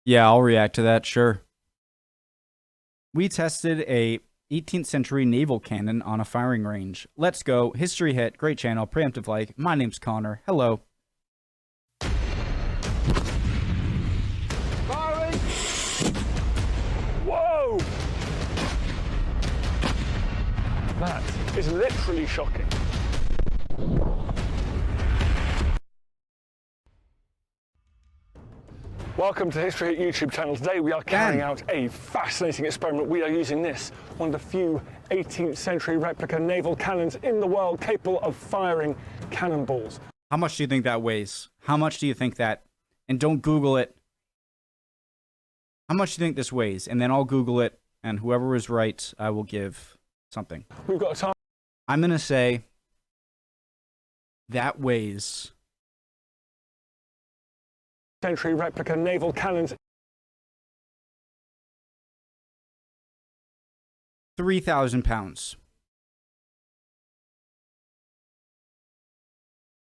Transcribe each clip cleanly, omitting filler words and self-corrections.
Yeah, I'll react to that, sure. We tested a 18th century naval cannon on a firing range. Let's go. History hit. Great channel. Preemptive like. My name's Connor. Hello. Firing! Whoa! That is literally shocking. Welcome to History Hit YouTube channel. Today we are carrying out a fascinating experiment. We are using this, one of the few 18th century replica naval cannons in the world capable of firing cannonballs. How much do you think that weighs? How much do you think that? And don't Google it. How much do you think this weighs? And then I'll Google it, and whoever is right, I will give something. We've got a time. I'm going to say that weighs Century replica naval cannons. 3,000 pounds.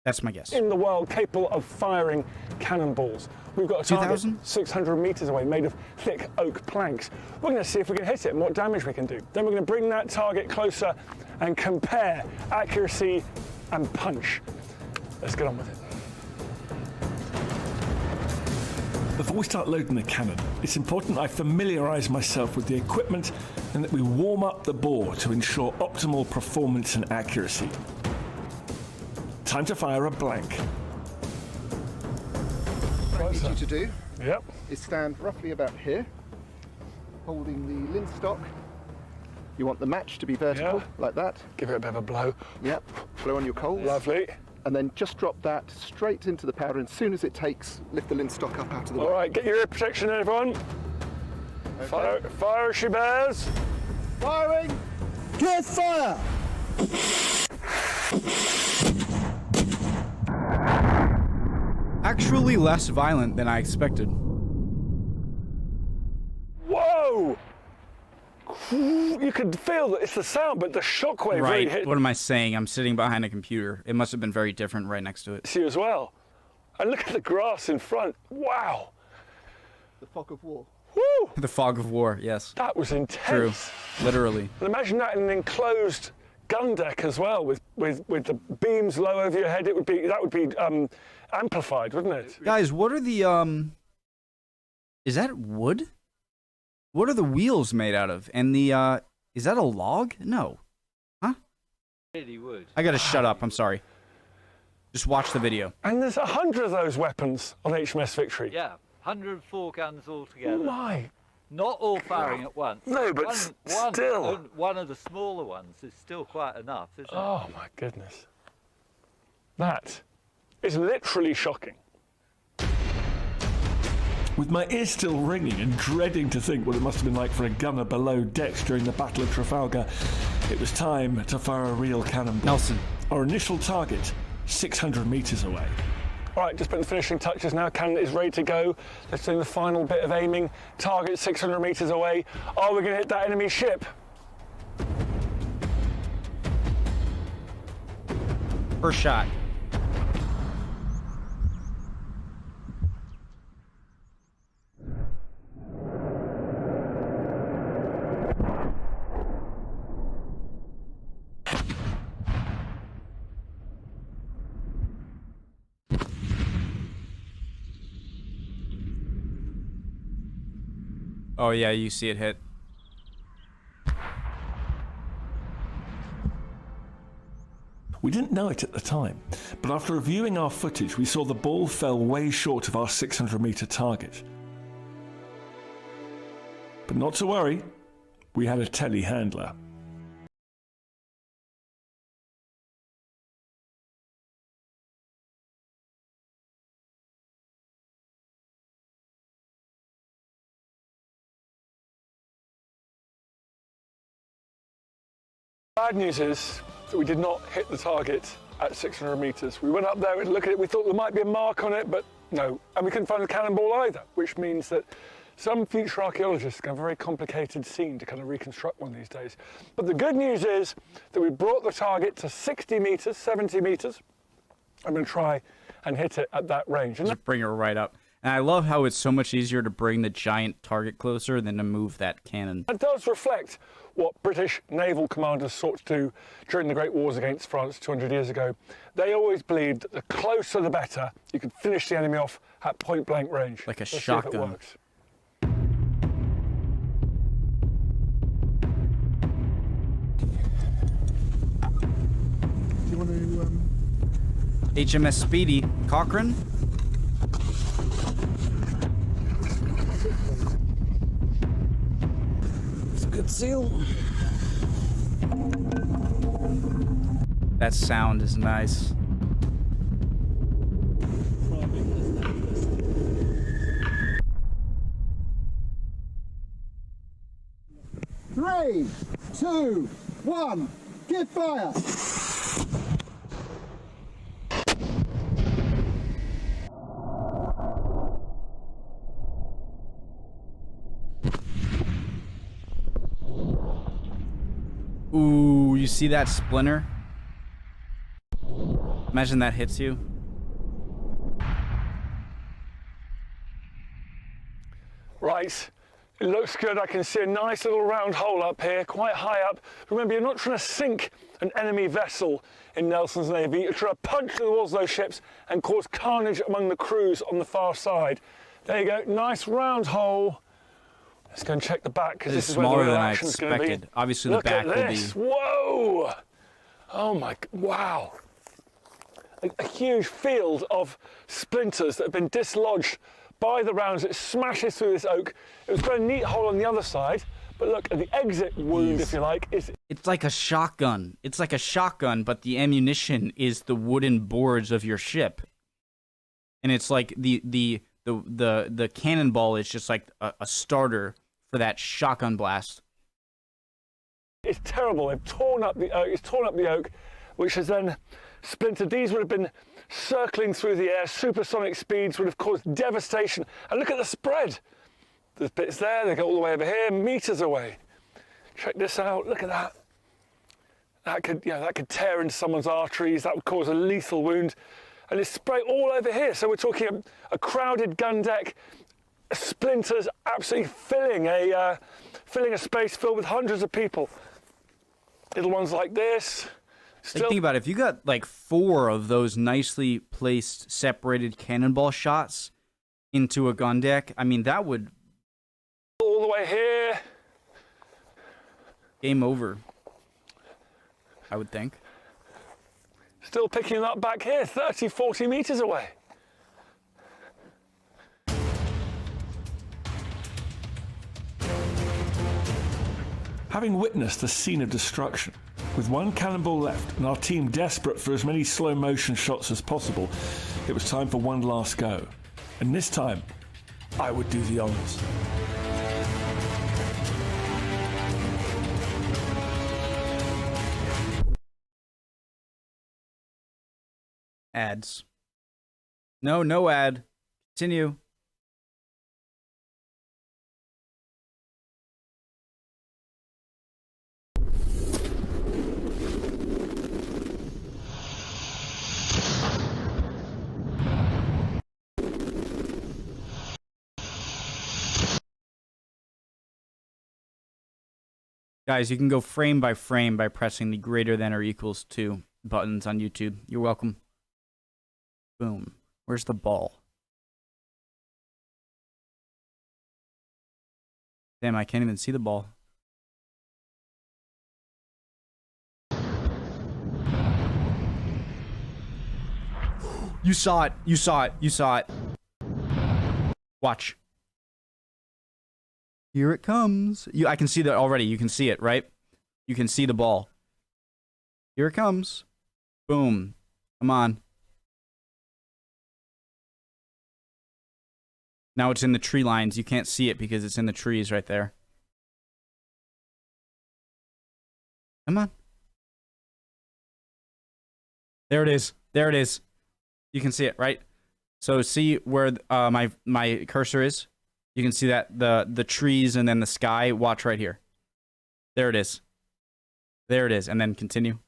That's my guess. In the world capable of firing cannonballs. We've got a target 600 meters away made of thick oak planks. We're going to see if we can hit it and what damage we can do. Then we're going to bring that target closer and compare accuracy and punch. Let's get on with it. Before we start loading the cannon, it's important I familiarise myself with the equipment and that we warm up the bore to ensure optimal performance and accuracy. Time to fire a blank. What I need you to do Yep. is stand roughly about here, holding the linstock. You want the match to be vertical, Yeah. like that. Give it a bit of a blow. Yep. Blow on your coals. Lovely. And then just drop that straight into the powder. And as soon as it takes, lift the linstock up out of the way. All right, get your ear protection, everyone. Okay. Fire, she bears. Firing! Clear fire! Actually less violent than I expected. Whoa! You could feel that it's the sound, but the shockwave really Right. hit What am I saying? I'm sitting behind a computer. It must have been very different right next to it. you as well. And look at the grass in front. Wow. The fog of war. Woo! The fog of war, yes. That was True. intense. Literally. And imagine that in an enclosed gun deck as well, with the beams low over your head. That would be amplified, wouldn't it? Guys, what are the, is that wood? What are the wheels made out of? And the, is that a log? No. Huh? Really would. I gotta shut up. I'm sorry. Just watch the video. And there's 100 of those weapons on HMS Victory. Yeah, 104 guns Oh altogether. my. Not all firing at once. No, but still. One of the smaller ones is still quite enough, isn't it? Oh my goodness. That is literally shocking. With my ears still ringing and dreading to think what it must have been like for a gunner below decks during the Battle of Trafalgar, it was time to fire a real cannonball. Nelson. Our initial target, 600 meters away. All right, just putting the finishing touches now. Cannon is ready to go. Let's do the final bit of aiming. Target 600 meters away. Are we going to hit that enemy ship? First shot. Oh yeah, you see it hit. We didn't know it at the time, but after reviewing our footage, we saw the ball fell way short of our 600 meter target. But not to worry, we had a telehandler. Bad news is that we did not hit the target at 600 meters. We went up there and looked at it. We thought there might be a mark on it, but no. And we couldn't find the cannonball either, which means that some future archaeologists can have a very complicated scene to kind of reconstruct one these days. But the good news is that we brought the target to 60 meters, 70 meters. I'm going to try and hit it at that range. And Just bring her right up. And I love how it's so much easier to bring the giant target closer than to move that cannon. That does reflect what British naval commanders sought to do during the Great Wars against France 200 years ago. They always believed that the closer the better. You could finish the enemy off at point blank range. Like a Let's see if it shotgun. works. Do you want to? HMS Speedy. Cochrane? It's a good seal. That sound is nice. Three, two, one, give fire! Ooh, you see that splinter? Imagine that hits you. Right, it looks good. I can see a nice little round hole up here, quite high up. Remember, you're not trying to sink an enemy vessel in Nelson's Navy. You're trying to punch through the walls of those ships and cause carnage among the crews on the far side. There you go, nice round hole. Let's go and check the back, because this is where the smaller real than I action's going to be. expected. Obviously, Look the back at will this. be. Whoa! Oh my, wow. A huge field of splinters that have been dislodged by the rounds. It smashes through this oak. It was quite a neat hole on the other side, but look at the exit wound, if you like. It's like a shotgun. It's like a shotgun, but the ammunition is the wooden boards of your ship, and it's like the cannonball is just like a starter for that shotgun blast. It's terrible. They've torn up the oak. It's torn up the oak, which has then splintered. These would have been circling through the air. Supersonic speeds would have caused devastation. And look at the spread. There's bits there. They go all the way over here, meters away. Check this out. Look at that. That could tear into someone's arteries. That would cause a lethal wound. And it's sprayed all over here. So we're talking a crowded gun deck, splinters absolutely filling a space filled with hundreds of people. Little ones like this. Like, think about it. If you got like 4 of those nicely placed, separated cannonball shots into a gun deck, I mean, that would... all the way here. Game over, I would think. Still picking it up back here, 30, 40 meters away. Having witnessed the scene of destruction, with one cannonball left and our team desperate for as many slow motion shots as possible, it was time for one last go. And this time, I would do the honors. Ads. No ad. Continue. Guys, you can go frame by frame by pressing the greater than or equals to buttons on YouTube. You're welcome. Boom. Where's the ball? Damn, I can't even see the ball. You saw it. You saw it. You saw it. Watch. Here it comes. I can see that already. You can see it, right? You can see the ball. Here it comes. Boom. Come on. Now it's in the tree lines. You can't see it because it's in the trees right there. Come on. There it is. There it is. You can see it, right? So see where my cursor is? You can see that the trees and then the sky. Watch right here. There it is. There it is. And then continue.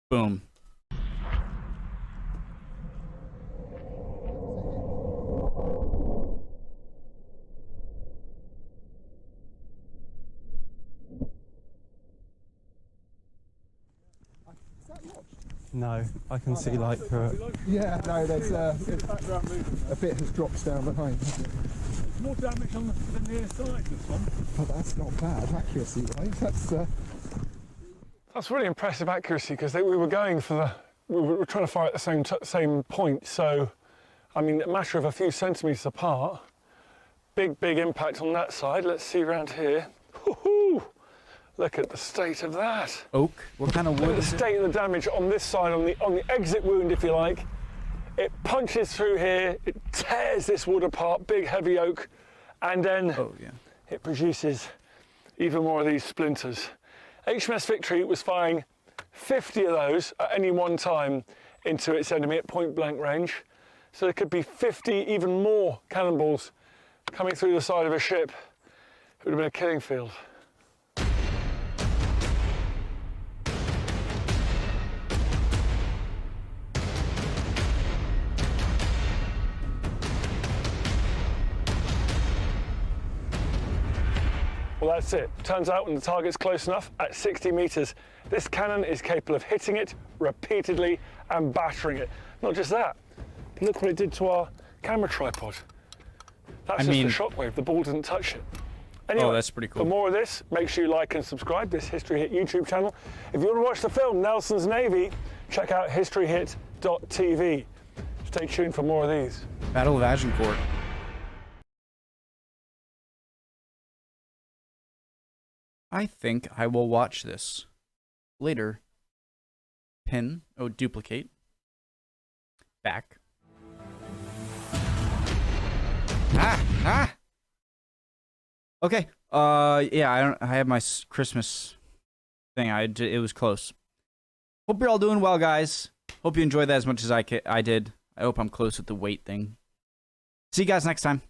Boom. No, I can see light through it. Yeah, no, there's a bit has dropped down behind. There's more damage on the near side, this one. But that's not bad accuracy-wise. That's really impressive accuracy because we were going for the. We were trying to fire at the same point. So, I mean, a matter of a few centimetres apart. Big impact on that side. Let's see around here. Woohoo! Look at the state of that. Oak. What kind of wood Look at is the it? state of the damage on this side, on the exit wound, if you like. It punches through here. It tears this wood apart. Big heavy oak, and then Oh yeah. it produces even more of these splinters. HMS Victory was firing 50 of those at any one time into its enemy at point blank range. So there could be 50, even more cannonballs coming through the side of a ship. It would have been a killing field. Well, that's it. Turns out when the target's close enough, at 60 metres, this cannon is capable of hitting it repeatedly and battering it. Not just that, look what it did to our camera tripod. That's just the shockwave, the ball didn't touch it. Anyway, that's pretty cool. For more of this, make sure you like and subscribe this History Hit YouTube channel. If you want to watch the film Nelson's Navy, check out historyhit.tv. Stay tuned for more of these. Battle of Agincourt. I think I will watch this later. Pin. Oh, duplicate. Back. Ah! Okay. Yeah, I have my Christmas thing. It was close. Hope you're all doing well, guys. Hope you enjoyed that as much as I did. I hope I'm close with the weight thing. See you guys next time.